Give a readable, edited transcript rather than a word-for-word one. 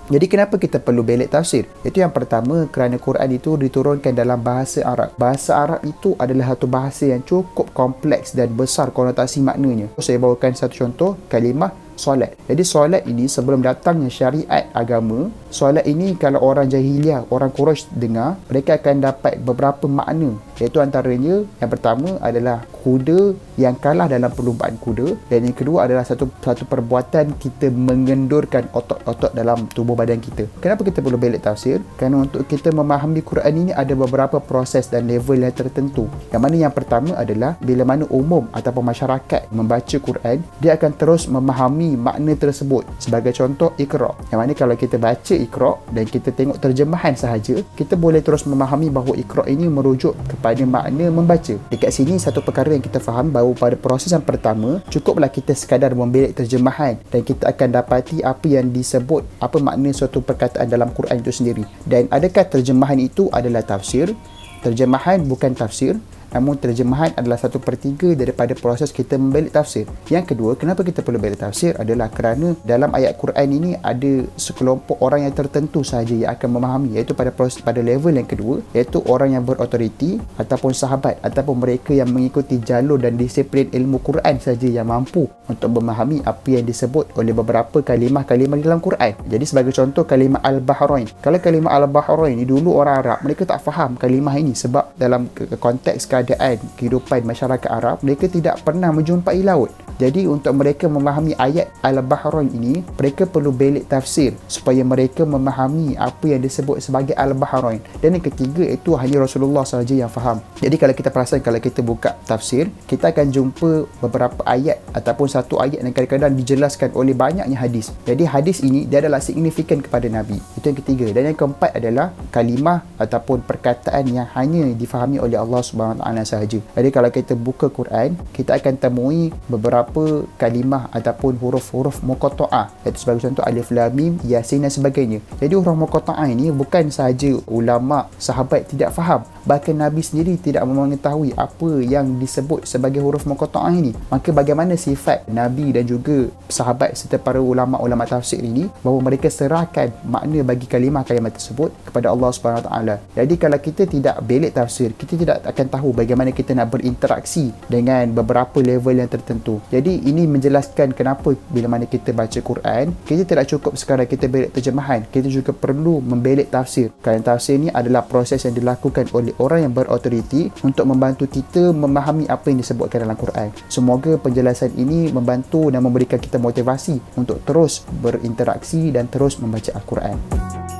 Jadi kenapa kita perlu belik tafsir? Itu yang pertama, kerana Quran itu diturunkan dalam bahasa Arab. Bahasa Arab itu adalah satu bahasa yang cukup kompleks dan besar konotasi maknanya. Saya bawakan satu contoh, kalimah solat. Jadi solat ini sebelum datangnya syariat agama, solat ini kalau orang jahiliah, orang Quraisy dengar, mereka akan dapat beberapa makna. Iaitu antaranya, yang pertama adalah kuda yang kalah dalam perlumbaan kuda, dan yang kedua adalah satu perbuatan kita mengendurkan otot-otot dalam tubuh badan kita. Kenapa kita perlu belik tafsir? Kerana untuk kita memahami Quran ini ada beberapa proses dan level yang tertentu. Yang mana yang pertama adalah bila mana umum ataupun masyarakat membaca Quran, dia akan terus memahami makna tersebut. Sebagai contoh, Iqra. Yang mana kalau kita baca Iqra dan kita tengok terjemahan sahaja, kita boleh terus memahami bahawa Iqra ini merujuk kepada makna membaca. Dekat sini satu perkara yang kita faham, bahawa pada proses yang pertama, cukuplah kita sekadar membelik terjemahan dan kita akan dapati apa yang disebut, apa makna suatu perkataan dalam Quran itu sendiri. Dan adakah terjemahan itu adalah tafsir? Terjemahan bukan tafsir, namun terjemahan adalah 1/3 daripada proses kita membelik tafsir. Yang kedua, kenapa kita perlu belik tafsir adalah kerana dalam ayat Quran ini ada sekelompok orang yang tertentu sahaja yang akan memahami, iaitu pada level yang kedua, iaitu orang yang berautoriti ataupun sahabat ataupun mereka yang mengikuti jalur dan disiplin ilmu Quran saja yang mampu untuk memahami apa yang disebut oleh beberapa kalimah-kalimah dalam Quran. Jadi sebagai contoh, kalimah Al-Bahrain. Kalau kalimah Al-Bahrain ni dulu orang Arab, mereka tak faham kalimah ini sebab dalam konteks keadaan kehidupan masyarakat Arab, mereka tidak pernah menjumpai laut. Jadi untuk mereka memahami ayat Al-Bahrain ini, mereka perlu belik tafsir supaya mereka memahami apa yang disebut sebagai Al-Bahrain. Dan yang ketiga, itu hanya Rasulullah sahaja yang faham. Jadi kalau kita perasan, kalau kita buka tafsir, kita akan jumpa beberapa ayat ataupun satu ayat yang kadang-kadang dijelaskan oleh banyaknya hadis. Jadi hadis ini dia adalah signifikan kepada Nabi. Itu yang ketiga. Dan yang keempat adalah kalimah ataupun perkataan yang hanya difahami oleh Allah SWT sahaja. Jadi kalau kita buka Quran, kita akan temui beberapa kalimah ataupun huruf-huruf muqatta'ah, iaitu sebagai contoh alif lam mim, yasin dan sebagainya. Jadi huruf muqatta'ah ini bukan sahaja ulama, sahabat tidak faham, bahkan Nabi sendiri tidak mengetahui apa yang disebut sebagai huruf muqatta'ah ini. Maka bagaimana sifat Nabi dan juga sahabat serta para ulama-ulama tafsir ini, bahawa mereka serahkan makna bagi kalimah-kalimah tersebut kepada Allah SWT. Jadi kalau kita tidak belik tafsir, kita tidak akan tahu bagaimana kita nak berinteraksi dengan beberapa level yang tertentu. Jadi ini menjelaskan kenapa bila mana kita baca Quran, kita tidak cukup sekadar kita belik terjemahan, kita juga perlu membelik tafsir. Kerana tafsir ini adalah proses yang dilakukan oleh orang yang berautoriti untuk membantu kita memahami apa yang disebutkan dalam Quran. Semoga penjelasan ini membantu dan memberikan kita motivasi untuk terus berinteraksi dan terus membaca Al-Quran.